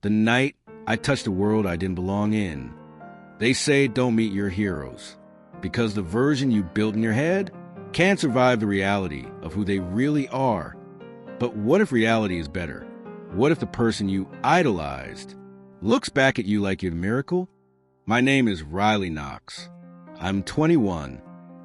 The night I touched a world I didn't belong in. They say don't meet your heroes, because the version you built in your head can't survive the reality of who they really are. But what if reality is better? What if the person you idolized looks back at you like you're a miracle? My name is Riley Knox. I'm 21,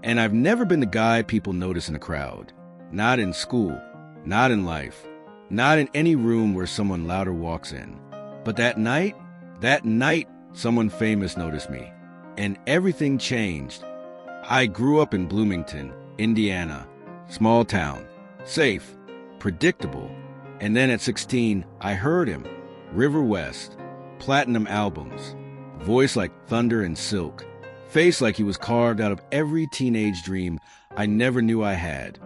and I've never been the guy people notice in a crowd. Not in school, not in life, not in any room where someone louder walks in. But that night, someone famous noticed me, and everything changed. I grew up in Bloomington, Indiana, small town, safe, predictable. And then at 16, I heard him, River West, platinum albums, voice like thunder and silk, face like he was carved out of every teenage dream I never knew I had.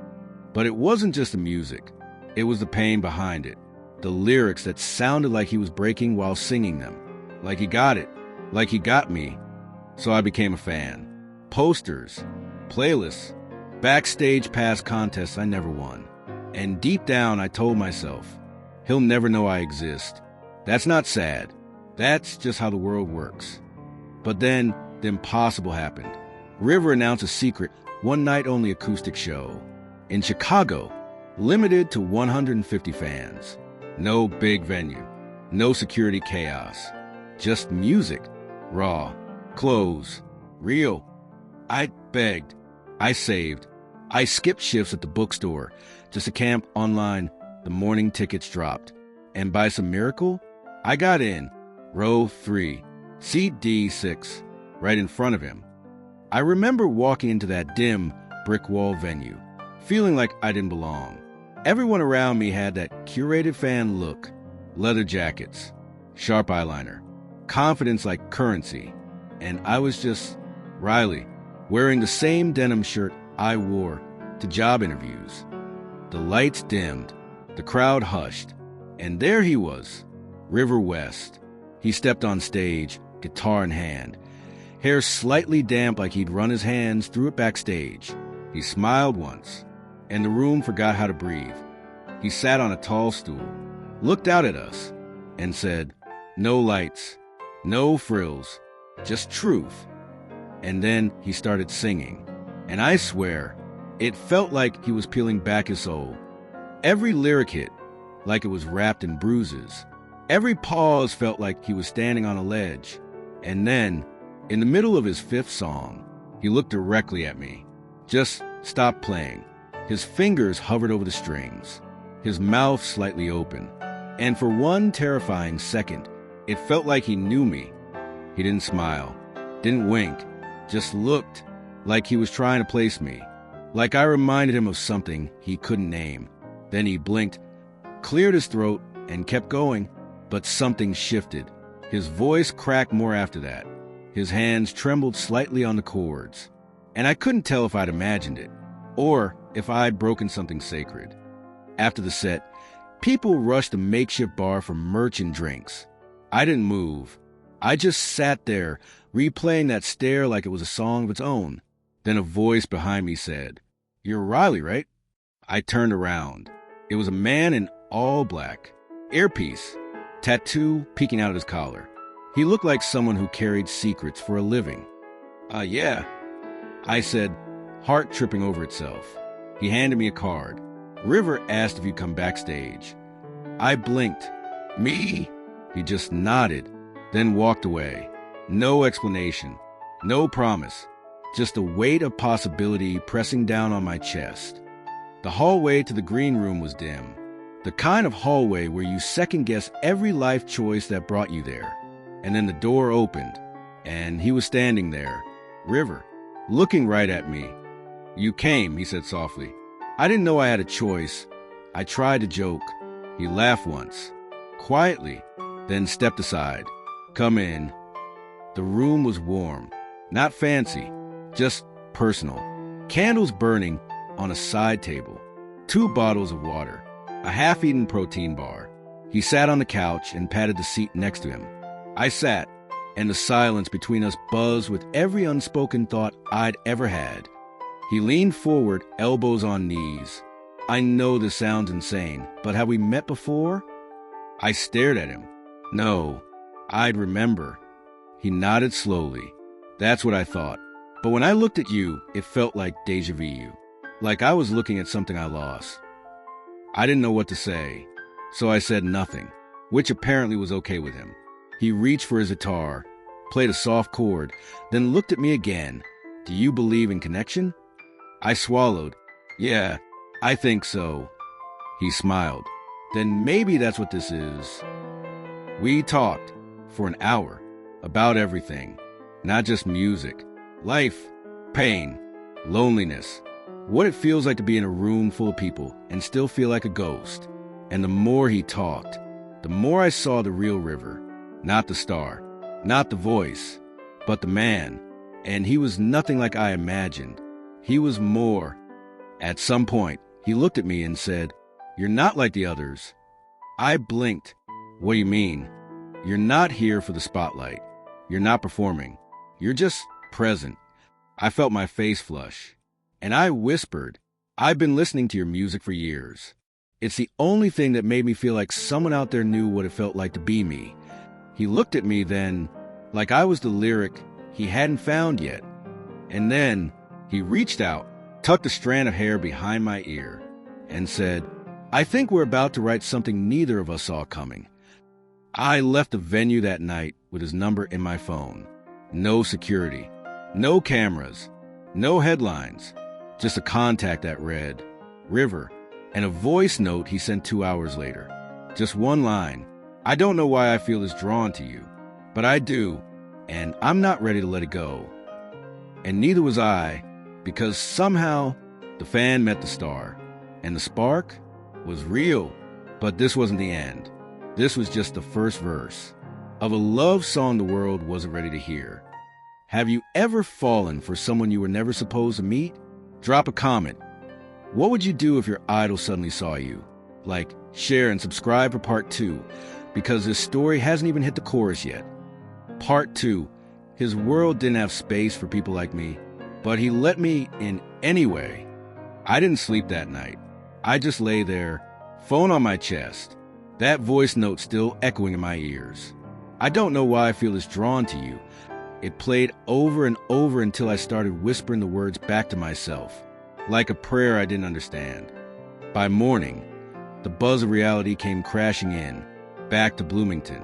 But it wasn't just the music, it was the pain behind it, the lyrics that sounded like he was breaking while singing them, like he got it, like he got me. So I became a fan. Posters, playlists, backstage pass contests I never won. And deep down I told myself, he'll never know I exist. That's not sad. That's just how the world works. But then the impossible happened. River announced a secret one-night-only acoustic show in Chicago, limited to 150 fans. No big venue, no security chaos, just music, raw, clothes, real. I begged, I saved, I skipped shifts at the bookstore just to camp online. The morning tickets dropped, and by some miracle, I got in, row 3, seat D6, right in front of him. I remember walking into that dim, brick wall venue, feeling like I didn't belong. Everyone around me had that curated fan look, leather jackets, sharp eyeliner, confidence like currency, and I was just Riley, wearing the same denim shirt I wore to job interviews. The lights dimmed, the crowd hushed, and there he was, River West. He stepped on stage, guitar in hand, hair slightly damp like he'd run his hands through it backstage. He smiled once, and the room forgot how to breathe. He sat on a tall stool, looked out at us, and said, "No lights, no frills, just truth." And then he started singing, and I swear, it felt like he was peeling back his soul. Every lyric hit like it was wrapped in bruises. Every pause felt like he was standing on a ledge. And then, in the middle of his 5th song, he looked directly at me. Just stopped playing. His fingers hovered over the strings, his mouth slightly open. And for one terrifying second, it felt like he knew me. He didn't smile, didn't wink, just looked like he was trying to place me, like I reminded him of something he couldn't name. Then he blinked, cleared his throat, and kept going. But something shifted. His voice cracked more after that. His hands trembled slightly on the chords. And I couldn't tell if I'd imagined it, or if I'd broken something sacred. After the set, people rushed the makeshift bar for merch and drinks. I didn't move. I just sat there, replaying that stare like it was a song of its own. Then a voice behind me said, "You're Riley, right?" I turned around. It was a man in all black, earpiece, tattoo peeking out of his collar. He looked like someone who carried secrets for a living. Yeah, I said, heart tripping over itself. He handed me a card. River asked if you'd come backstage. I blinked. Me? He just nodded, then walked away. No explanation, no promise, just the weight of possibility pressing down on my chest. The hallway to the green room was dim. The kind of hallway where you second-guess every life choice that brought you there. And then the door opened, and he was standing there, River, looking right at me. "You came," he said softly. I didn't know I had a choice. I tried to joke. He laughed once, quietly, then stepped aside. "Come in." The room was warm, not fancy, just personal. Candles burning on a side table, 2 bottles of water, a half-eaten protein bar. He sat on the couch and patted the seat next to him. I sat, and the silence between us buzzed with every unspoken thought I'd ever had. He leaned forward, elbows on knees. I know this sounds insane, but have we met before? I stared at him. No, I'd remember. He nodded slowly. That's what I thought. But when I looked at you, it felt like deja vu. Like I was looking at something I lost. I didn't know what to say, so I said nothing, which apparently was okay with him. He reached for his guitar, played a soft chord, then looked at me again. Do you believe in connection? I swallowed. Yeah, I think so. He smiled. Then maybe that's what this is. We talked for an hour about everything, not just music, life, pain, loneliness, what it feels like to be in a room full of people and still feel like a ghost. And the more he talked, the more I saw the real River, not the star, not the voice, but the man. And he was nothing like I imagined. He was more. At some point, he looked at me and said, "You're not like the others." I blinked. What do you mean? You're not here for the spotlight. You're not performing. You're just present. I felt my face flush. And I whispered, I've been listening to your music for years. It's the only thing that made me feel like someone out there knew what it felt like to be me. He looked at me then, like I was the lyric he hadn't found yet. And then he reached out, tucked a strand of hair behind my ear, and said, I think we're about to write something neither of us saw coming. I left the venue that night with his number in my phone. No security, no cameras, no headlines, just a contact that read, River, and a voice note he sent 2 hours later. Just one line. I don't know why I feel this drawn to you, but I do, and I'm not ready to let it go. And neither was I, because somehow the fan met the star, and the spark was real. But this wasn't the end. This was just the first verse of a love song the world wasn't ready to hear. Have you ever fallen for someone you were never supposed to meet? Drop a comment. What would you do if your idol suddenly saw you? Like, share, and subscribe for part 2, because this story hasn't even hit the chorus yet. Part 2. His world didn't have space for people like me, but he let me in anyway. I didn't sleep that night. I just lay there, phone on my chest, that voice note still echoing in my ears. I don't know why I feel this drawn to you. It played over and over until I started whispering the words back to myself, like a prayer I didn't understand. By morning, the buzz of reality came crashing in, back to Bloomington,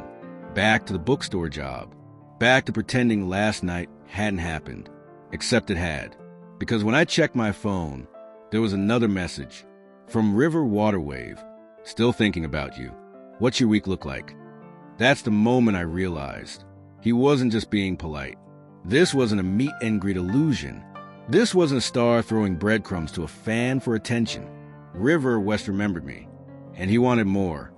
back to the bookstore job, back to pretending last night hadn't happened, except it had. Because when I checked my phone, there was another message from River Waterwave, still thinking about you. What's your week look like? That's the moment I realized he wasn't just being polite. This wasn't a meet and greet illusion. This wasn't a star throwing breadcrumbs to a fan for attention. River West remembered me, and he wanted more.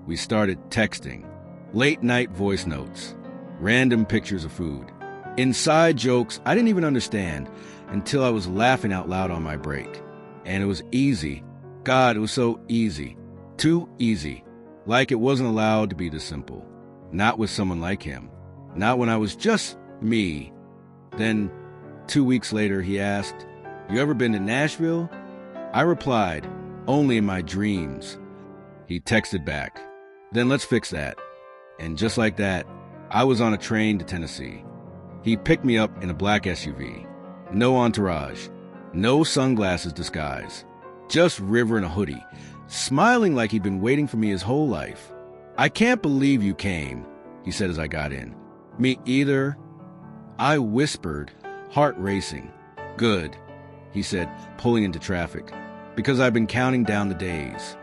We started texting, late night voice notes, random pictures of food, inside jokes I didn't even understand until I was laughing out loud on my break. And it was easy. God, it was so easy. Too easy. Like it wasn't allowed to be this simple. Not with someone like him. Not when I was just me. Then, 2 weeks later, he asked, You ever been to Nashville? I replied, only in my dreams. He texted back, Then let's fix that. And just like that, I was on a train to Tennessee. He picked me up in a black SUV. No entourage. No sunglasses disguise. Just River in a hoodie, smiling like he'd been waiting for me his whole life. I can't believe you came, he said as I got in. Me either. I whispered, heart racing. Good, he said, pulling into traffic, because I've been counting down the days.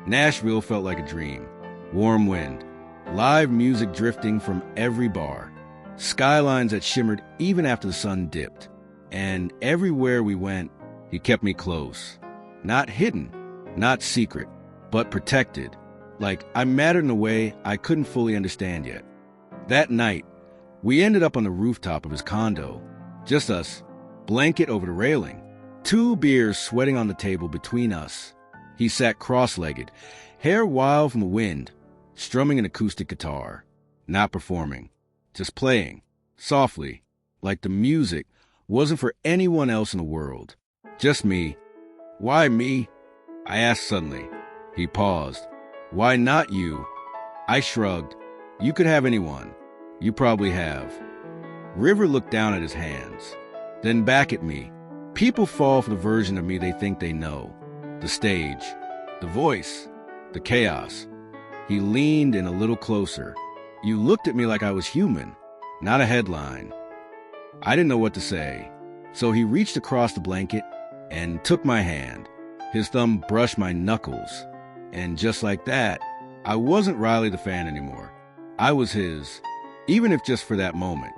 Nashville felt like a dream. Warm wind, live music drifting from every bar, skylines that shimmered even after the sun dipped. And everywhere we went, he kept me close. Not hidden, not secret, but protected. Like I mattered in a way I couldn't fully understand yet. That night, we ended up on the rooftop of his condo. Just us, blanket over the railing. 2 beers sweating on the table between us. He sat cross-legged, hair wild from the wind, strumming an acoustic guitar. Not performing, just playing, softly, like the music wasn't for anyone else in the world. Just me. Why me? I asked suddenly. He paused. Why not you? I shrugged. You could have anyone. You probably have. River looked down at his hands, then back at me. People fall for the version of me they think they know. The stage, the voice, the chaos. He leaned in a little closer. You looked at me like I was human, not a headline. I didn't know what to say, so he reached across the blanket and took my hand. His thumb brushed my knuckles, and just like that, I wasn't Riley the fan anymore. I was his, even if just for that moment.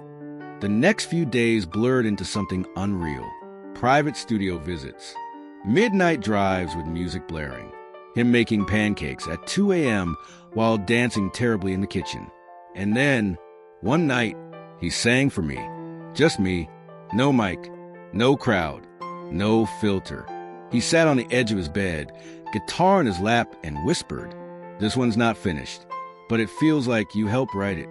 The next few days blurred into something unreal. Private studio visits, midnight drives with music blaring, him making pancakes at 2 a.m. while dancing terribly in the kitchen. And then, one night, he sang for me. Just me, no mic, no crowd, no filter. He sat on the edge of his bed, guitar in his lap, and whispered, "This one's not finished, but it feels like you helped write it."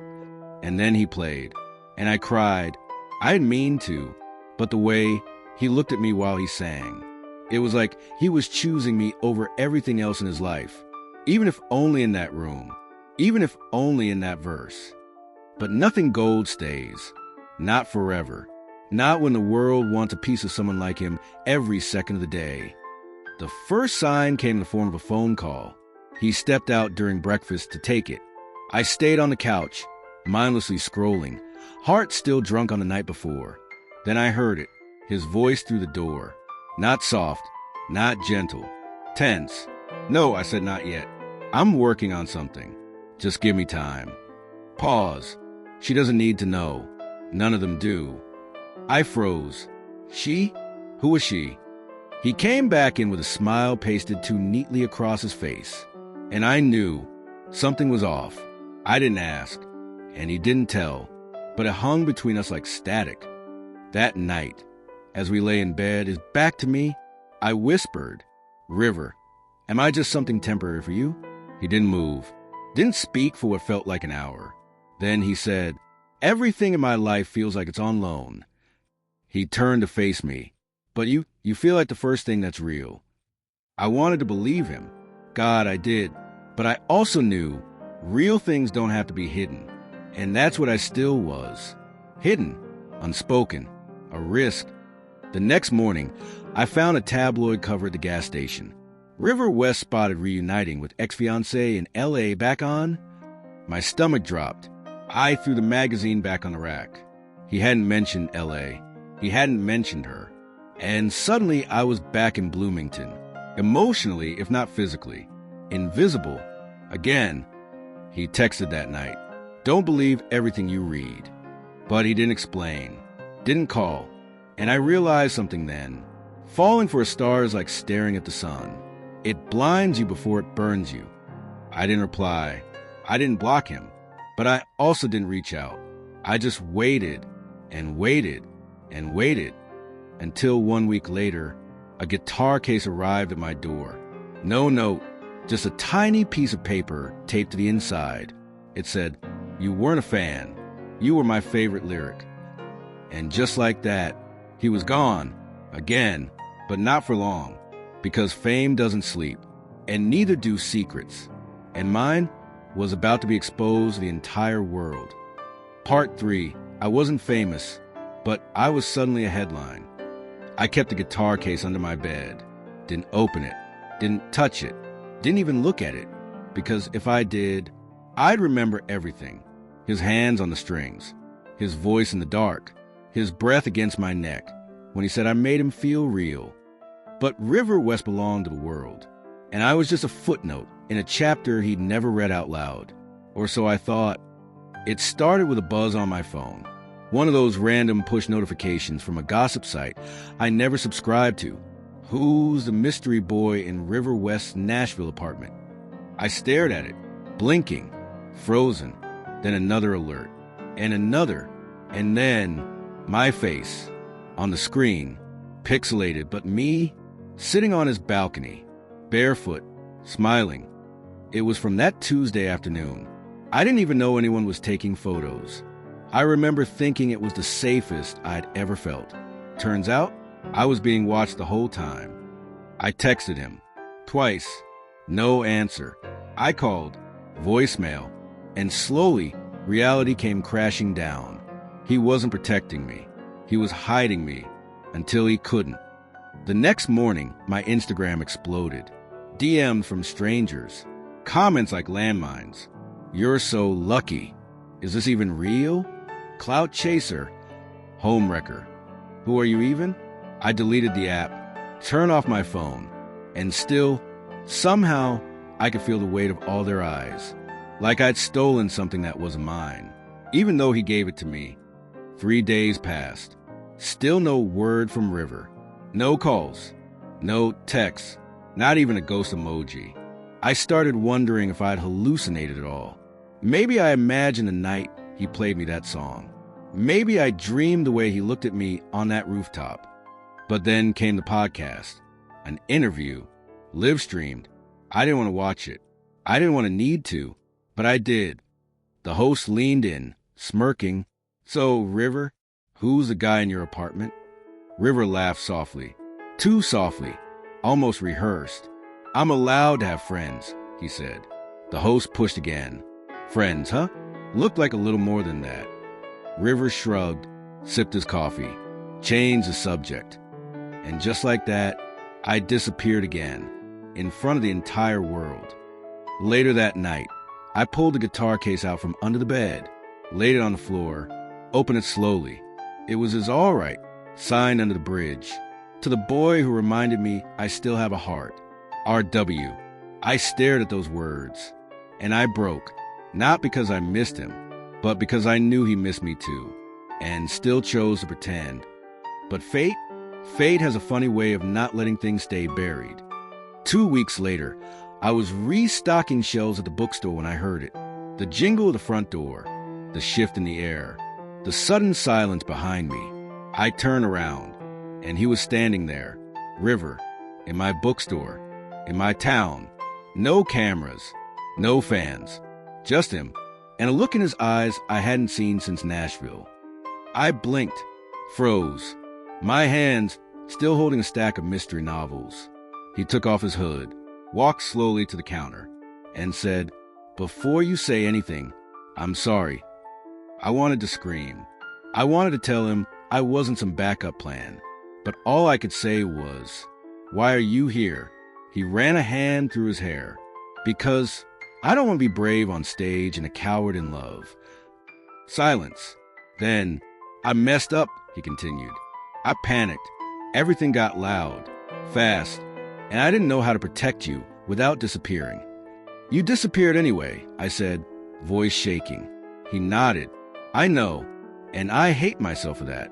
And then he played, and I cried. I didn't mean to, but the way he looked at me while he sang, it was like he was choosing me over everything else in his life, even if only in that room, even if only in that verse. But nothing gold stays, not forever, not when the world wants a piece of someone like him every second of the day. The first sign came in the form of a phone call. He stepped out during breakfast to take it. I stayed on the couch, mindlessly scrolling, heart still drunk on the night before. Then I heard it, his voice through the door. Not soft, not gentle, tense. "No," I said, "not yet. I'm working on something. Just give me time." Pause. She doesn't need to know. None of them do. I froze. She? Who was she? He came back in with a smile pasted too neatly across his face. And I knew something was off. I didn't ask, and he didn't tell, but it hung between us like static. That night, as we lay in bed, his back to me, I whispered, "River, am I just something temporary for you?" He didn't move, didn't speak for what felt like an hour. Then he said, "Everything in my life feels like it's on loan." He turned to face me. "But you feel like the first thing that's real." I wanted to believe him. God, I did. But I also knew real things don't have to be hidden. And that's what I still was. Hidden, unspoken, a risk. The next morning, I found a tabloid cover at the gas station. River West spotted reuniting with ex-fiancée in L.A. back on. My stomach dropped. I threw the magazine back on the rack. He hadn't mentioned L.A. He hadn't mentioned her. And suddenly I was back in Bloomington. Emotionally, if not physically. Invisible. Again. He texted that night. "Don't believe everything you read." But he didn't explain. Didn't call. And I realized something then. Falling for a star is like staring at the sun. It blinds you before it burns you. I didn't reply. I didn't block him. But I also didn't reach out. I just waited and waited and waited until 1 week later, a guitar case arrived at my door. No note, just a tiny piece of paper taped to the inside. It said, "You weren't a fan. You were my favorite lyric." And just like that, he was gone. Again, but not for long. Because fame doesn't sleep, and neither do secrets. And mine was about to be exposed to the entire world. Part 3. I wasn't famous, but I was suddenly a headline. I kept the guitar case under my bed. Didn't open it. Didn't touch it. Didn't even look at it. Because if I did, I'd remember everything. His hands on the strings. His voice in the dark. His breath against my neck. When he said I made him feel real. But River West belonged to the world. And I was just a footnote in a chapter he'd never read out loud. Or so I thought. It started with a buzz on my phone. One of those random push notifications from a gossip site I never subscribed to. Who's the mystery boy in River West's Nashville apartment? I stared at it, blinking, frozen. Then another alert, and another, and then my face on the screen, pixelated, but me sitting on his balcony, barefoot, smiling. It was from that Tuesday afternoon. I didn't even know anyone was taking photos. I remember thinking it was the safest I'd ever felt. Turns out, I was being watched the whole time. I texted him. Twice. No answer. I called. Voicemail. And slowly, reality came crashing down. He wasn't protecting me. He was hiding me until he couldn't. The next morning, my Instagram exploded. DMs from strangers. Comments like landmines. You're so lucky. Is this even real? Clout chaser. Homewrecker. Who are you even? I deleted the app, turned off my phone, and still, somehow, I could feel the weight of all their eyes. Like I'd stolen something that wasn't mine. Even though he gave it to me. 3 days passed. Still no word from River. No calls. No texts. Not even a ghost emoji. I started wondering if I'd hallucinated it all. Maybe I imagined the night he played me that song. Maybe I dreamed the way he looked at me on that rooftop. But then came the podcast. An interview. Live streamed. I didn't want to watch it. I didn't want to need to. But I did. The host leaned in, smirking. So, River, who's the guy in your apartment? River laughed softly. Too softly. Almost rehearsed. I'm allowed to have friends, he said. The host pushed again. Friends, huh? Looked like a little more than that. River shrugged, sipped his coffee, changed the subject. And just like that, I disappeared again, in front of the entire world. Later that night, I pulled the guitar case out from under the bed, laid it on the floor, opened it slowly. It was his all right, signed under the bridge. To the boy who reminded me I still have a heart. R.W. I stared at those words, and I broke, not because I missed him, but because I knew he missed me too, and still chose to pretend. But fate has a funny way of not letting things stay buried. 2 weeks later, I was restocking shelves at the bookstore when I heard it. The jingle of the front door, the shift in the air, the sudden silence behind me. I turned around, and he was standing there, River, in my bookstore, in my town. No cameras, no fans, just him, and a look in his eyes I hadn't seen since Nashville. I blinked, froze, my hands still holding a stack of mystery novels. He took off his hood, walked slowly to the counter, and said, "Before you say anything, I'm sorry." I wanted to scream. I wanted to tell him I wasn't some backup plan, but all I could say was, "Why are you here?" He ran a hand through his hair. "Because I don't want to be brave on stage and a coward in love." Silence. Then, "I messed up," he continued. "I panicked. Everything got loud, fast, and I didn't know how to protect you without disappearing." "You disappeared anyway," I said, voice shaking. He nodded. "I know, and I hate myself for that."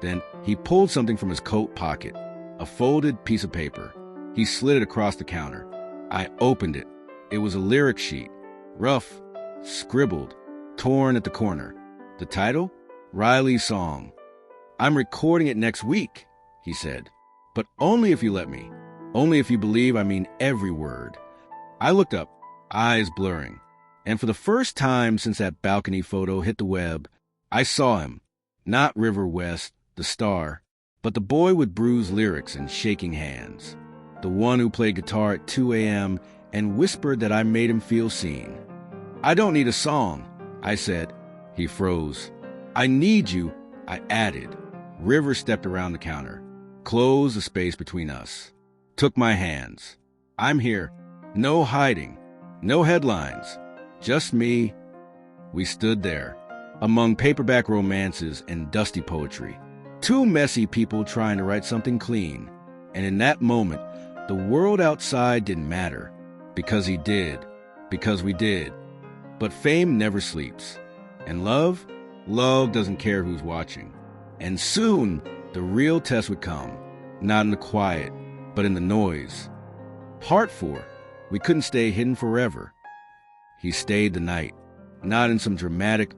Then he pulled something from his coat pocket, a folded piece of paper. He slid it across the counter. I opened it. It was a lyric sheet, rough, scribbled, torn at the corner. The title? Riley's Song. "I'm recording it next week," he said. "But only if you let me. Only if you believe I mean every word." I looked up, eyes blurring. And for the first time since that balcony photo hit the web, I saw him. Not River West, the star, but the boy with bruised lyrics and shaking hands. The one who played guitar at 2 a.m. and whispered that I made him feel seen. "I don't need a song," I said. He froze. "I need you," I added. River stepped around the counter, closed the space between us, took my hands. "I'm here. No hiding. No headlines. Just me." We stood there, among paperback romances and dusty poetry. Two messy people trying to write something clean. And in that moment, the world outside didn't matter. Because he did. Because we did. But fame never sleeps. And love doesn't care who's watching. And soon, the real test would come. Not in the quiet, but in the noise. Part 4. We couldn't stay hidden forever. He stayed the night. Not in some dramatic,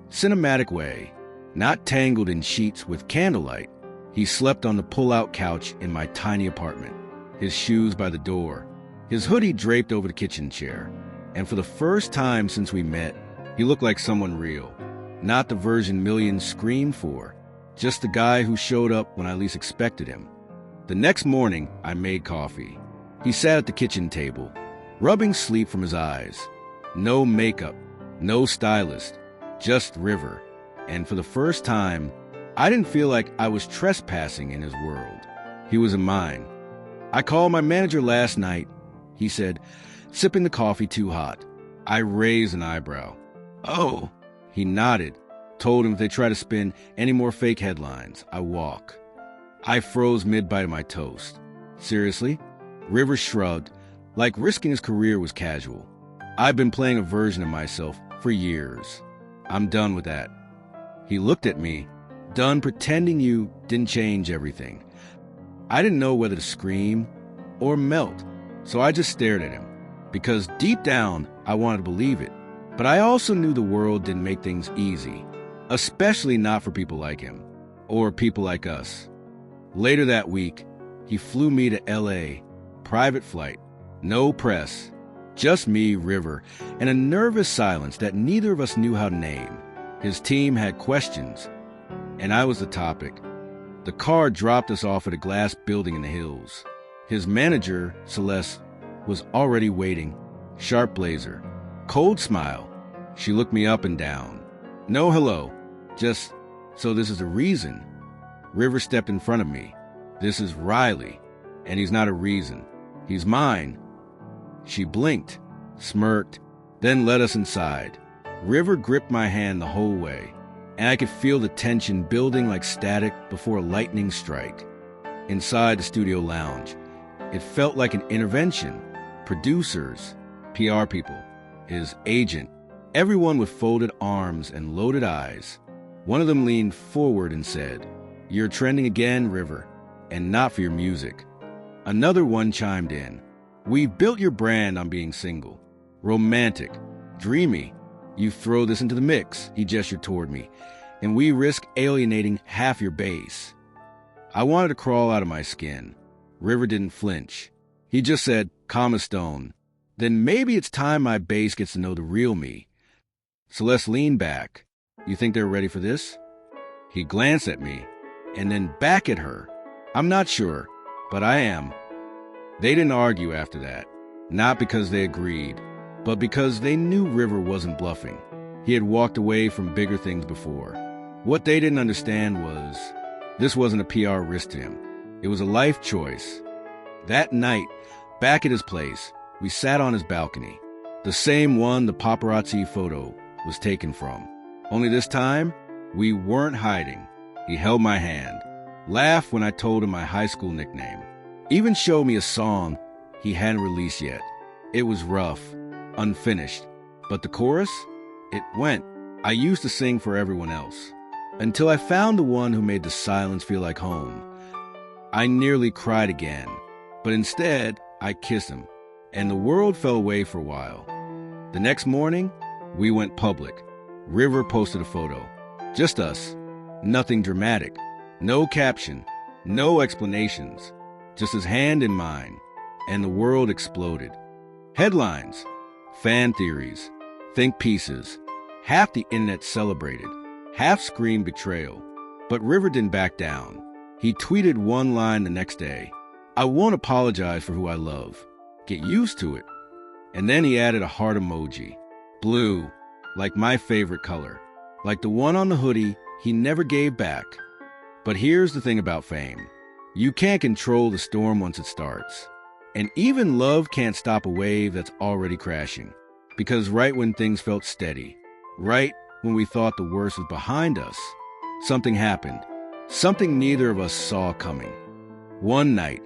cinematic way. Not tangled in sheets with candlelight. He slept on the pull-out couch in my tiny apartment. His shoes by the door. His hoodie draped over the kitchen chair. And for the first time since we met, he looked like someone real. Not the version millions screamed for. Just the guy who showed up when I least expected him. The next morning, I made coffee. He sat at the kitchen table, rubbing sleep from his eyes. No makeup, No stylist, just River. And for the first time, I didn't feel like I was trespassing in his world. He was in mine. I called my manager last night. He said, "Sipping the coffee too hot." I raised an eyebrow. "Oh." He nodded, told him if they try to spin any more fake headlines, I walk. I froze mid-bite of my toast. Seriously? River shrugged, like risking his career was casual. I've been playing a version of myself for years. I'm done with that. He looked at me, done pretending you didn't change everything. I didn't know whether to scream or melt, so I just stared at him, because deep down, I wanted to believe it. But I also knew the world didn't make things easy, especially not for people like him, or people like us. Later that week, he flew me to LA, private flight, no press, just me, River, and a nervous silence that neither of us knew how to name. His team had questions, and I was the topic. The car dropped us off at a glass building in the hills. His manager, Celeste, was already waiting. Sharp blazer, cold smile. She looked me up and down. No hello, just, "So this is the reason." River stepped in front of me. "This is Riley, and he's not a reason. He's mine." She blinked, smirked, then led us inside. River gripped my hand the whole way, and I could feel the tension building like static before a lightning strike. Inside the studio lounge, it felt like an intervention. Producers, PR people, his agent, everyone with folded arms and loaded eyes. One of them leaned forward and said, "You're trending again, River, and not for your music." Another one chimed in, "We've built your brand on being single. Romantic, dreamy. You throw this into the mix," he gestured toward me, "and we risk alienating half your base." I wanted to crawl out of my skin. River didn't flinch. He just said, calm as stone, "Then maybe it's time my base gets to know the real me." Celeste leaned back. "You think they're ready for this?" He glanced at me, and then back at her. "I'm not sure, but I am." They didn't argue after that, not because they agreed, but because they knew River wasn't bluffing. He had walked away from bigger things before. What they didn't understand was, this wasn't a PR risk to him. It was a life choice. That night, back at his place, we sat on his balcony, the same one the paparazzi photo was taken from. Only this time, we weren't hiding. He held my hand, laughed when I told him my high school nickname, even showed me a song he hadn't released yet. It was rough, unfinished, but the chorus, it went. I used to sing for everyone else, until I found the one who made the silence feel like home. I nearly cried again, but instead, I kissed him, and the world fell away for a while. The next morning, we went public. River posted a photo. Just us. Nothing dramatic. No caption. No explanations. Just his hand in mine. And the world exploded. Headlines. Fan theories. Think pieces. Half the internet celebrated. Half screamed betrayal. But River didn't back down. He tweeted one line the next day. "I won't apologize for who I love. Get used to it." And then he added a heart emoji. Blue, like my favorite color. Like the one on the hoodie he never gave back. But here's the thing about fame. You can't control the storm once it starts. And even love can't stop a wave that's already crashing. Because right when things felt steady, right when we thought the worst was behind us, something happened. Something neither of us saw coming. One night,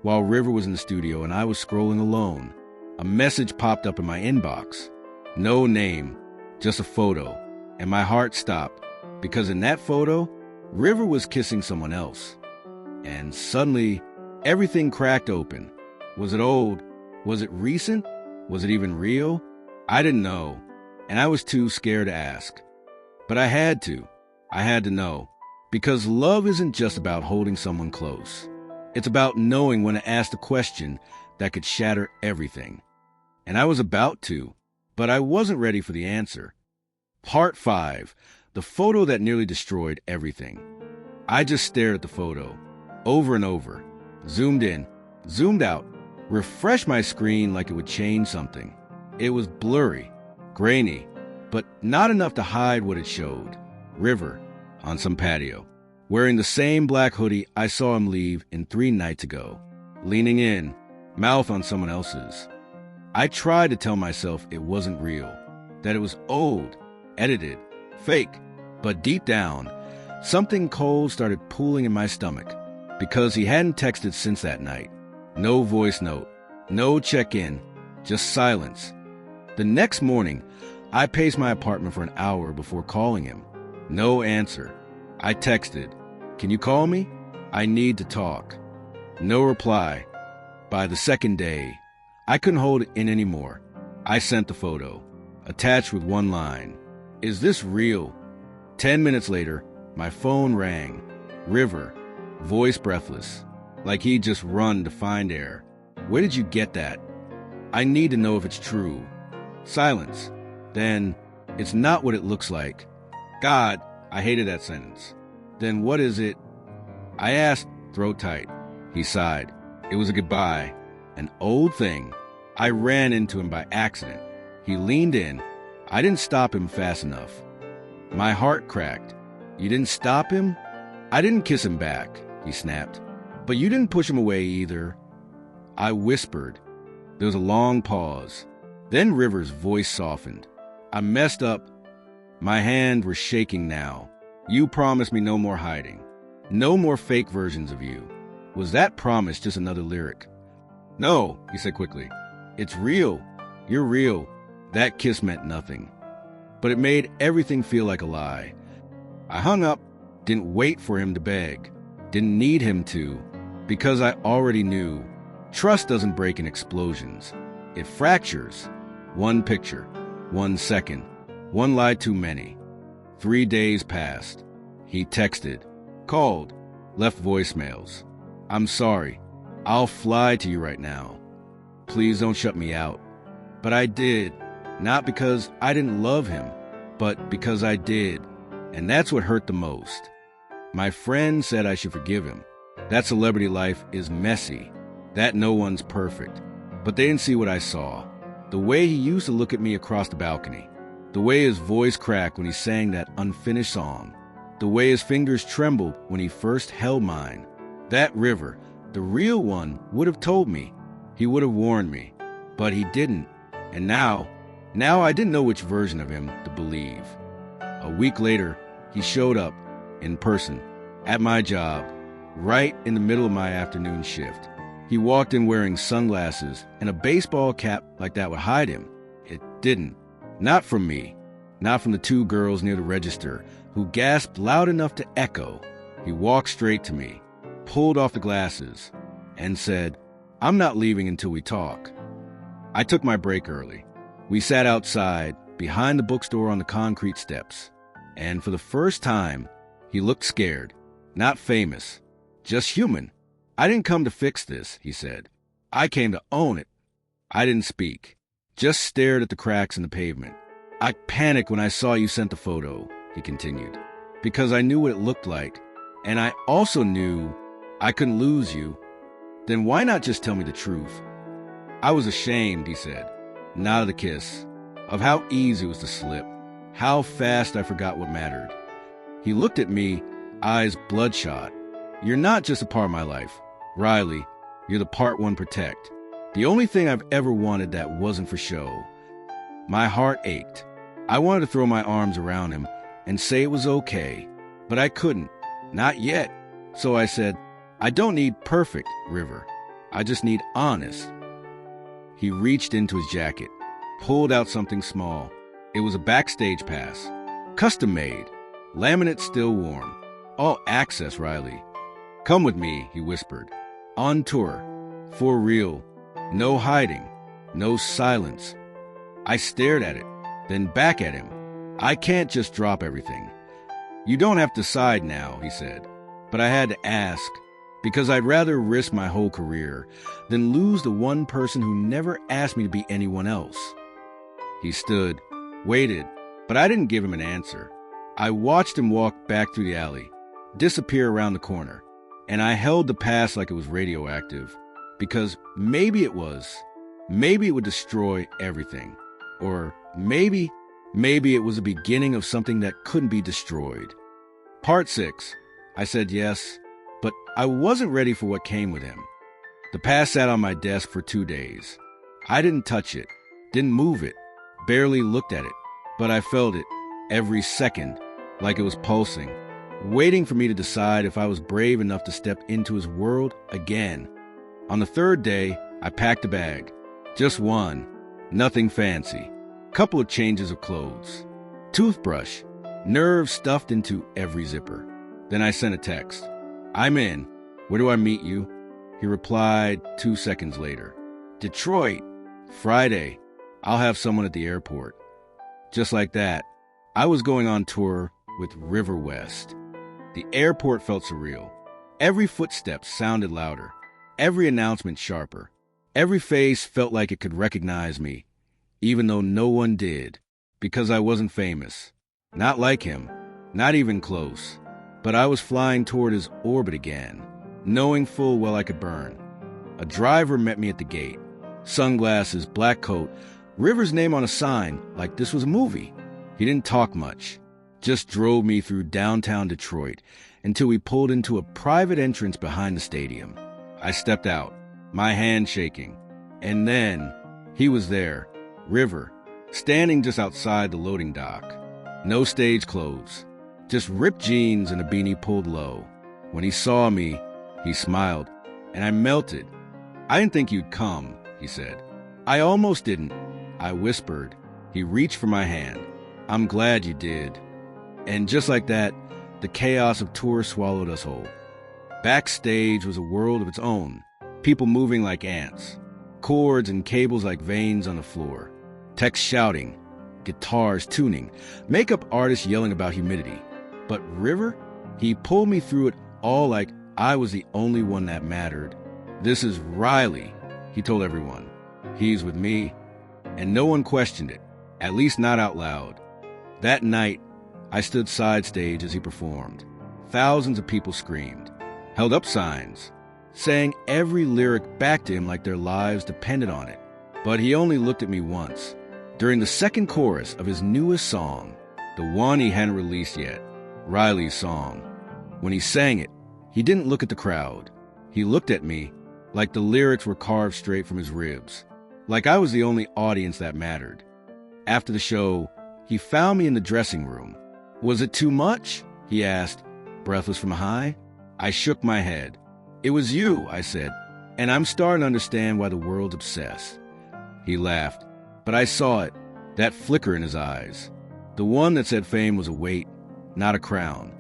while River was in the studio and I was scrolling alone, a message popped up in my inbox. No name, just a photo. And my heart stopped, because in that photo, River was kissing someone else. And suddenly, everything cracked open. Was it old? Was it recent? Was it even real? I didn't know, and I was too scared to ask. But I had to. I had to know. Because love isn't just about holding someone close. It's about knowing when to ask the question that could shatter everything. And I was about to, but I wasn't ready for the answer. Part 5, the photo that nearly destroyed everything. I just stared at the photo, over and over, zoomed in, zoomed out, refreshed my screen like it would change something. It was blurry, grainy, but not enough to hide what it showed. River, on some patio, wearing the same black hoodie I saw him leave in 3 nights ago, leaning in, mouth on someone else's. I tried to tell myself it wasn't real, that it was old, edited, fake, but deep down, something cold started pooling in my stomach, because he hadn't texted since that night. No voice note, no check-in, just silence. The next morning, I paced my apartment for an hour before calling him. No answer. I texted, "Can you call me? I need to talk." No reply. By the second day, I couldn't hold it in anymore. I sent the photo, attached with one line, "Is this real?" 10 minutes later, my phone rang. River, voice breathless, like he'd just run to find air. "Where did you get that? I need to know if it's true." Silence. Then, "It's not what it looks like." God, I hated that sentence. "Then what is it?" I asked, throat tight. He sighed. It was a goodbye. An old thing. I ran into him by accident. He leaned in. I didn't stop him fast enough. My heart cracked. "You didn't stop him?" "I didn't kiss him back," he snapped. "But you didn't push him away either." I whispered. There was a long pause. Then River's voice softened. "I messed up. My hand was shaking now. You promised me no more hiding. No more fake versions of you." Was that promise just another lyric? "No," he said quickly. "It's real. You're real." That kiss meant nothing. But it made everything feel like a lie. I hung up, didn't wait for him to beg, didn't need him to, because I already knew. Trust doesn't break in explosions. It fractures. One picture, 1 second, one lie too many. 3 days passed. He texted, called, left voicemails. "I'm sorry. I'll fly to you right now. Please don't shut me out." But I did, not because I didn't love him, but because I did. And that's what hurt the most. My friend said I should forgive him. That celebrity life is messy. That no one's perfect. But they didn't see what I saw. The way he used to look at me across the balcony. The way his voice cracked when he sang that unfinished song. The way his fingers trembled when he first held mine. That River, the real one, would have told me. He would have warned me. But he didn't. And now I didn't know which version of him to believe. A week later, he showed up, in person, at my job, right in the middle of my afternoon shift. He walked in wearing sunglasses and a baseball cap like that would hide him. It didn't. Not from me. Not from the 2 girls near the register who gasped loud enough to echo. He walked straight to me, pulled off the glasses, and said, "I'm not leaving until we talk." I took my break early. We sat outside, behind the bookstore on the concrete steps. And for the first time, he looked scared. Not famous. Just human. "I didn't come to fix this," he said. "I came to own it." I didn't speak. Just stared at the cracks in the pavement. "I panicked when I saw you sent the photo," he continued, "because I knew what it looked like. And I also knew I couldn't lose you. Then why not just tell me the truth?" I was ashamed, he said. Not of the kiss. Of how easy it was to slip. How fast I forgot what mattered. He looked at me, eyes bloodshot. "You're not just a part of my life. Riley, you're the part one protect. The only thing I've ever wanted that wasn't for show." My heart ached. I wanted to throw my arms around him and say it was okay, but I couldn't. Not yet. So I said, "I don't need perfect, River. I just need honest." He reached into his jacket, pulled out something small. It was a backstage pass. Custom made. Laminate still warm. "All access, Riley. Come with me," he whispered. "On tour. For real. No hiding. No silence." I stared at it, then back at him. "I can't just drop everything." "You don't have to decide now," he said. But I had to ask, because I'd rather risk my whole career than lose the one person who never asked me to be anyone else. He stood, waited, but I didn't give him an answer. I watched him walk back through the alley, disappear around the corner, and I held the past like it was radioactive, because maybe it was. Maybe it would destroy everything. Or maybe Maybe it was the beginning of something that couldn't be destroyed. Part 6. I said yes, but I wasn't ready for what came with him. The past sat on my desk for 2 days. I didn't touch it, didn't move it, barely looked at it, but I felt it every second, like it was pulsing, waiting for me to decide if I was brave enough to step into his world again. On the 3rd day, I packed a bag. Just one. Nothing fancy. Couple of changes of clothes. Toothbrush. Nerves stuffed into every zipper. Then I sent a text. I'm in. Where do I meet you? He replied 2 seconds later. Detroit. Friday. I'll have someone at the airport. Just like that, I was going on tour with River West. The airport felt surreal. Every footstep sounded louder. Every announcement sharper. Every face felt like it could recognize me, even though no one did, because I wasn't famous. Not like him, not even close. But I was flying toward his orbit again, knowing full well I could burn. A driver met me at the gate. Sunglasses, black coat, River's name on a sign, like this was a movie. He didn't talk much, just drove me through downtown Detroit until we pulled into a private entrance behind the stadium. I stepped out, my hand shaking, and then he was there, River, standing just outside the loading dock. No stage clothes, just ripped jeans and a beanie pulled low. When he saw me, he smiled, and I melted. I didn't think you'd come, he said. I almost didn't, I whispered. He reached for my hand. I'm glad you did. And just like that, the chaos of tour swallowed us whole. Backstage was a world of its own, people moving like ants, cords and cables like veins on the floor, techs shouting, guitars tuning, makeup artists yelling about humidity. But River, he pulled me through it all like I was the only one that mattered. This is Riley, he told everyone. He's with me. And no one questioned it, at least not out loud. That night, I stood side stage as he performed. Thousands of people screamed, held up signs, sang every lyric back to him like their lives depended on it. But he only looked at me once, during the second chorus of his newest song, the one he hadn't released yet, Riley's song. When he sang it, he didn't look at the crowd. He looked at me like the lyrics were carved straight from his ribs, like I was the only audience that mattered. After the show, he found me in the dressing room. Was it too much? He asked, breathless from high. I shook my head. It was you, I said, and I'm starting to understand why the world's obsessed. He laughed, but I saw it, that flicker in his eyes. The one that said fame was a weight, not a crown.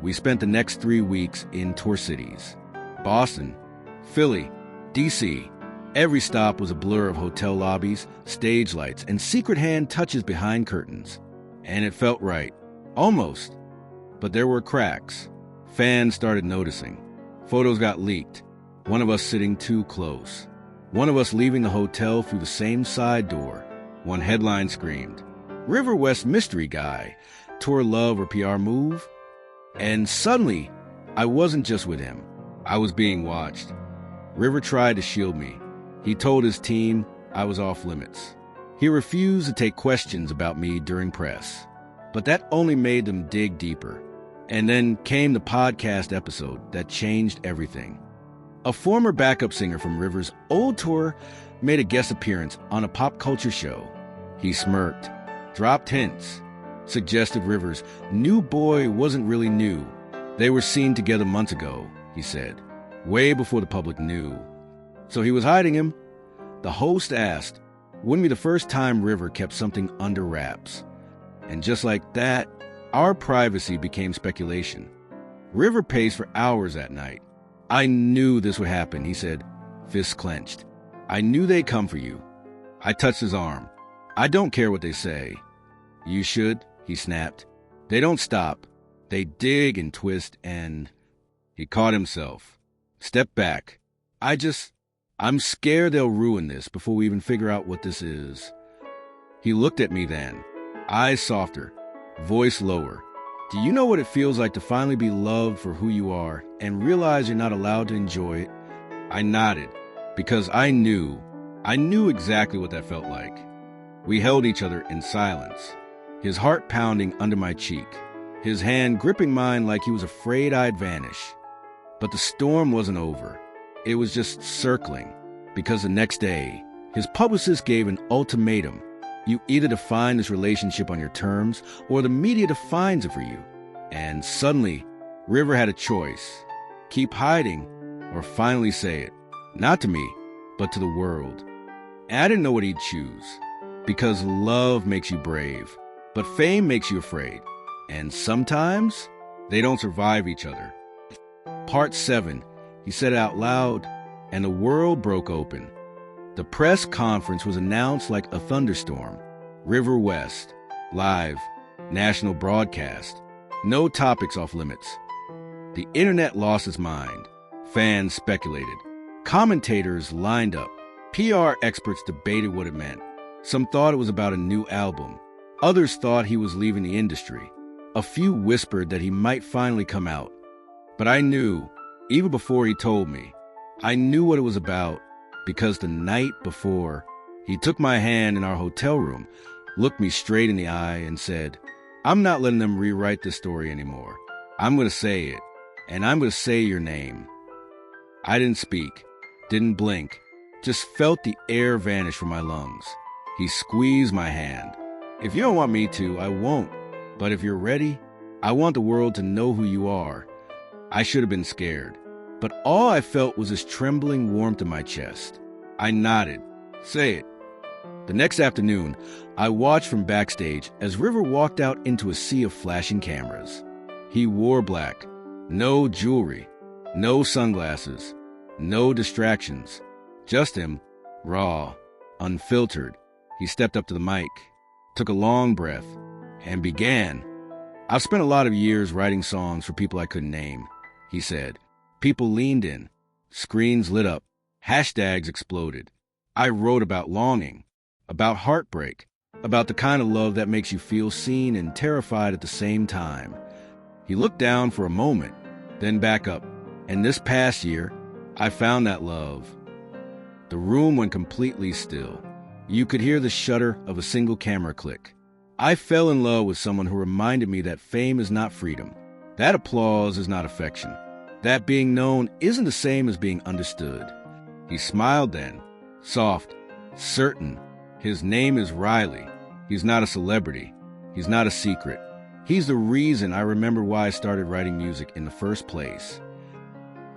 We spent the next 3 weeks in tour cities. Boston, Philly, D.C. Every stop was a blur of hotel lobbies, stage lights, and secret hand touches behind curtains. And it felt right. Almost. But there were cracks. Fans started noticing. Photos got leaked. One of us sitting too close. One of us leaving the hotel through the same side door. One headline screamed, River West mystery guy, tour love or PR move? And suddenly, I wasn't just with him. I was being watched. River tried to shield me. He told his team I was off limits. He refused to take questions about me during press. But that only made them dig deeper. And then came the podcast episode that changed everything. A former backup singer from River's old tour made a guest appearance on a pop culture show. He smirked, dropped hints, suggested River's new boy wasn't really new. They were seen together months ago, he said, way before the public knew. So he was hiding him. The host asked, wouldn't be the first time River kept something under wraps. And just like that, our privacy became speculation. River paced for hours that night. I knew this would happen, he said, fists clenched. I knew they'd come for you. I touched his arm. I don't care what they say. You should, he snapped. They don't stop. They dig and twist and... He caught himself. Step back. I'm scared they'll ruin this before we even figure out what this is. He looked at me then, eyes softer, voice lower. Do you know what it feels like to finally be loved for who you are and realize you're not allowed to enjoy it? I nodded, because I knew exactly what that felt like. We held each other in silence. his heart pounding under my cheek, his hand gripping mine like he was afraid I'd vanish. But the storm wasn't over. It was just circling, because the next day, his publicist gave an ultimatum. You either define this relationship on your terms, or the media defines it for you. And suddenly, River had a choice. Keep hiding, or finally say it. Not to me, but to the world. And I didn't know what he'd choose. Because love makes you brave, but fame makes you afraid. And sometimes, they don't survive each other. Part 7, he said it out loud, and the world broke open. The press conference was announced like a thunderstorm. River West, live, national broadcast. No topics off limits. The internet lost its mind. Fans speculated. Commentators lined up. PR experts debated what it meant. Some thought it was about a new album. Others thought he was leaving the industry. A few whispered that he might finally come out. But I knew, even before he told me, I knew what it was about, because the night before, he took my hand in our hotel room, looked me straight in the eye, and said, "I'm not letting them rewrite this story anymore. I'm going to say it, and I'm going to say your name." I didn't speak, didn't blink, just felt the air vanish from my lungs. He squeezed my hand. "If you don't want me to, I won't. But if you're ready, I want the world to know who you are." I should have been scared, but all I felt was this trembling warmth in my chest. I nodded. "Say it." The next afternoon, I watched from backstage as River walked out into a sea of flashing cameras. He wore black, no jewelry, no sunglasses, no distractions. Just him, raw, unfiltered. He stepped up to the mic, took a long breath, and began. "I've spent a lot of years writing songs for people I couldn't name," he said. People leaned in. Screens lit up. Hashtags exploded. I wrote about longing, about heartbreak, about the kind of love that makes you feel seen and terrified at the same time. He looked down for a moment, then back up. And this past year, I found that love. The room went completely still. You could hear the shutter of a single camera click. I fell in love with someone who reminded me that fame is not freedom, that applause is not affection, that being known isn't the same as being understood. He smiled then, soft, certain. His name is Riley. He's not a celebrity. He's not a secret. He's the reason I remember why I started writing music in the first place.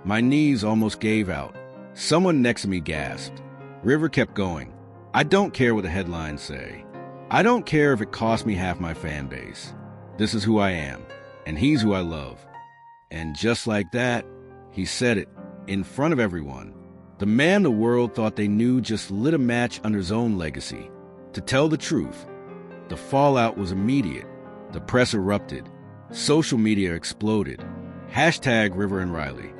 My knees almost gave out. Someone next to me gasped. River kept going. "I don't care what the headlines say. I don't care if it costs me half my fan base. This is who I am, and he's who I love." And just like that, he said it, in front of everyone. The man the world thought they knew just lit a match under his own legacy. To tell the truth, the fallout was immediate. The press erupted. Social media exploded. Hashtag River and Riley.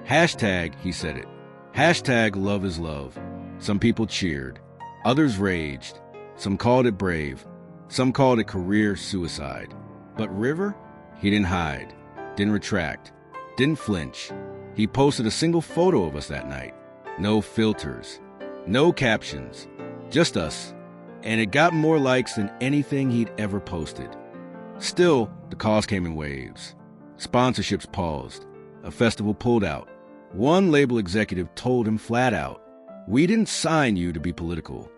Hashtag he said it. Hashtag love is love. Some people cheered. Others raged. Some called it brave. Some called it career suicide. But River, he didn't hide, didn't retract, didn't flinch. He posted a single photo of us that night. No filters, no captions, just us. And it got more likes than anything he'd ever posted. Still, the calls came in waves. Sponsorships paused. A festival pulled out. One label executive told him flat out, "We didn't sign you to be political."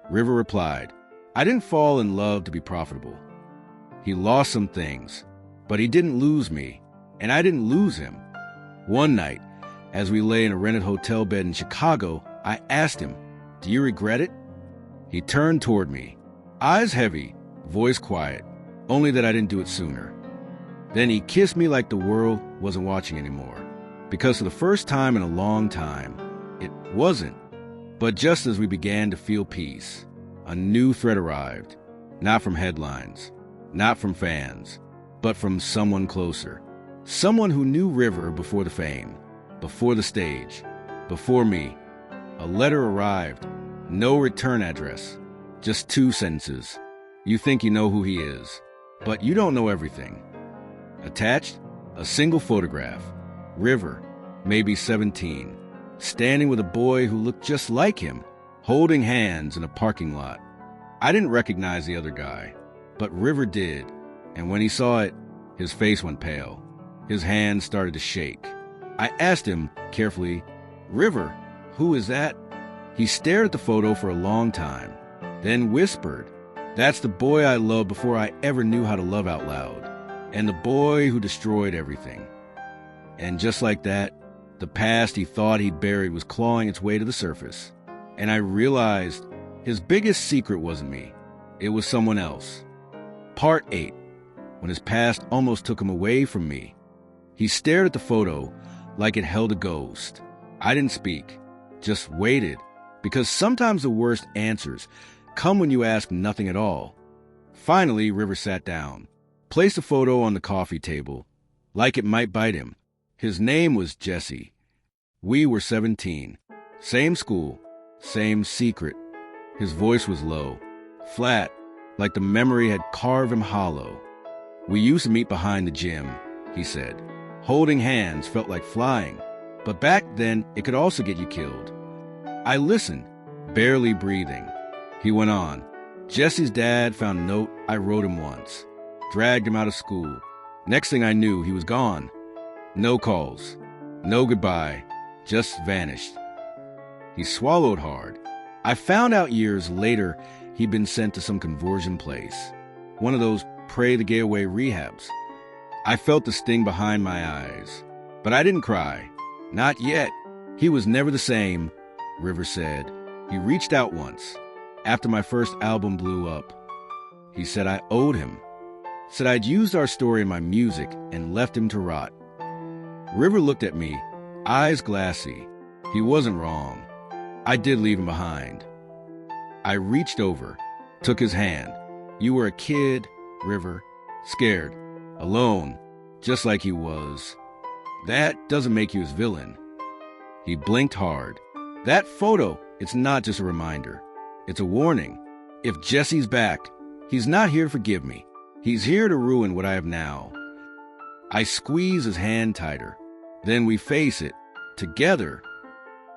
River replied, "I didn't fall in love to be profitable." He lost some things, but he didn't lose me, and I didn't lose him. One night, as we lay in a rented hotel bed in Chicago, I asked him, "Do you regret it?" He turned toward me, eyes heavy, voice quiet, only that I didn't do it sooner. Then he kissed me like the world wasn't watching anymore, because for the first time in a long time, it wasn't. But just as we began to feel peace, a new threat arrived, not from headlines, not from fans, but from someone closer. Someone who knew River before the fame, before the stage, before me. A letter arrived, no return address, just 2 sentences. You think you know who he is, but you don't know everything. Attached, a single photograph. River, maybe 17, standing with a boy who looked just like him, holding hands in a parking lot. I didn't recognize the other guy. But River did, and when he saw it, his face went pale. His hands started to shake. I asked him carefully, "River, who is that?" He stared at the photo for a long time, then whispered, "That's the boy I loved before I ever knew how to love out loud, and the boy who destroyed everything." And just like that, the past he thought he'd buried was clawing its way to the surface. And I realized his biggest secret wasn't me. It was someone else. Part 8. When his past almost took him away from me. He stared at the photo like it held a ghost. I didn't speak, just waited, because sometimes the worst answers come when you ask nothing at all. Finally, River sat down, placed the photo on the coffee table, like it might bite him. His name was Jesse. We were 17. Same school, same secret. His voice was low, flat, like the memory had carved him hollow. "We used to meet behind the gym," he said. "Holding hands felt like flying, but back then it could also get you killed." I listened, barely breathing. He went on. "Jesse's dad found a note I wrote him once, dragged him out of school. Next thing I knew, he was gone. No calls, no goodbye, just vanished." He swallowed hard. I found out years later he'd been sent to some conversion place, one of those pray-to-get-away rehabs. I felt the sting behind my eyes, but I didn't cry. Not yet. "He was never the same," River said. "He reached out once, after my first album blew up. He said I owed him. Said I'd used our story in my music and left him to rot." River looked at me, eyes glassy. He wasn't wrong. I did leave him behind. I reached over, took his hand. "You were a kid, River, scared, alone, just like he was. That doesn't make you his villain." He blinked hard. "That photo, it's not just a reminder. It's a warning. If Jesse's back, he's not here to forgive me. He's here to ruin what I have now." I squeeze his hand tighter. Then we face it, together.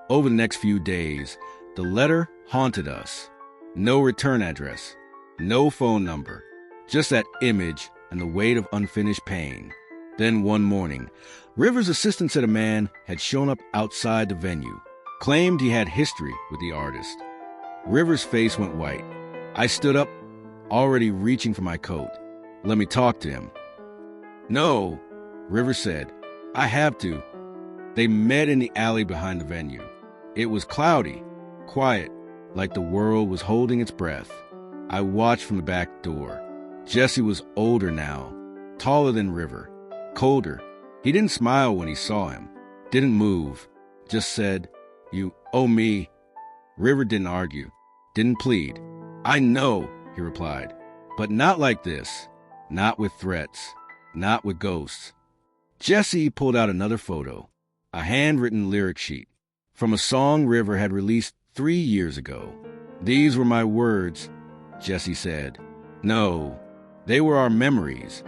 Over the next few days, the letter haunted us. No return address, no phone number, just that image and the weight of unfinished pain. Then one morning, River's assistant said a man had shown up outside the venue, claimed he had history with the artist. River's face went white. I stood up, already reaching for my coat. "Let me talk to him." "No," River said. "I have to." They met in the alley behind the venue. It was cloudy, quiet, like the world was holding its breath. I watched from the back door. Jesse was older now, taller than River, colder. He didn't smile when he saw him, didn't move, just said, "You owe me." River didn't argue, didn't plead. "I know," he replied, "but not like this, not with threats, not with ghosts." Jesse pulled out another photo, a handwritten lyric sheet from a song River had released 3 years ago. "These were my words," Jesse said. "No, they were our memories,"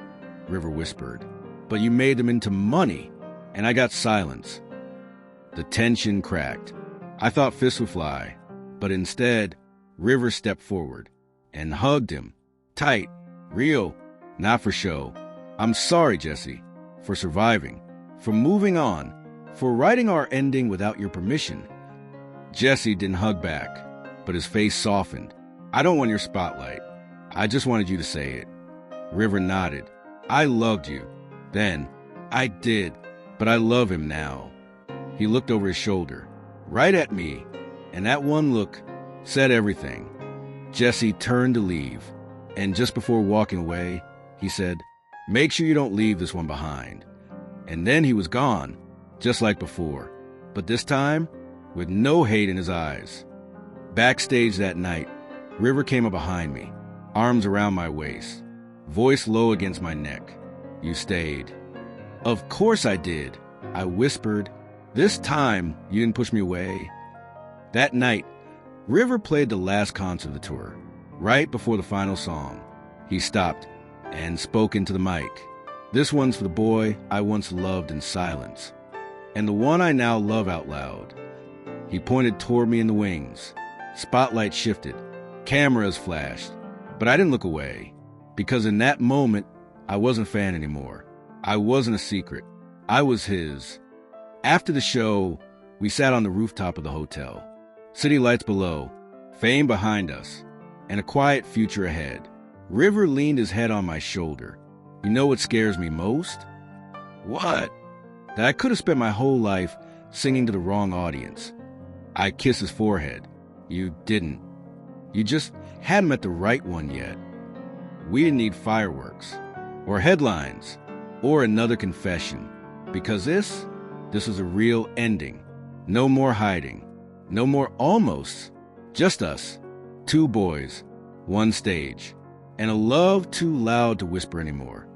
River whispered. "But you made them into money," and I got silence. The tension cracked. I thought fists would fly, but instead, River stepped forward and hugged him, tight, real, not for show. "I'm sorry, Jesse, for surviving, for moving on, for writing our ending without your permission." Jesse didn't hug back, but his face softened. "I don't want your spotlight. I just wanted you to say it." River nodded. "I loved you. Then. I did. But I love him now." He looked over his shoulder, right at me, and that one look said everything. Jesse turned to leave, and just before walking away, he said, "Make sure you don't leave this one behind." And then he was gone, just like before, but this time with no hate in his eyes. Backstage that night, River came up behind me, arms around my waist, voice low against my neck. "You stayed." "Of course I did," I whispered. "This time you didn't push me away." That night, River played the last concert of the tour, right before the final song. He stopped and spoke into the mic. "This one's for the boy I once loved in silence, and the one I now love out loud." He pointed toward me in the wings. Spotlight shifted. Cameras flashed. But I didn't look away, Because in that moment, I wasn't a fan anymore. I wasn't a secret. I was his. After the show, we sat on the rooftop of the hotel. City lights below, fame behind us, and a quiet future ahead. River leaned his head on my shoulder. You know what scares me most? What? That I could have spent my whole life singing to the wrong audience. I kissed his forehead. You didn't. You just hadn't met the right one yet. We didn't need fireworks, or headlines, or another confession. Because this was a real ending. No more hiding. No more almost. Just us. Two boys. One stage. And a love too loud to whisper anymore.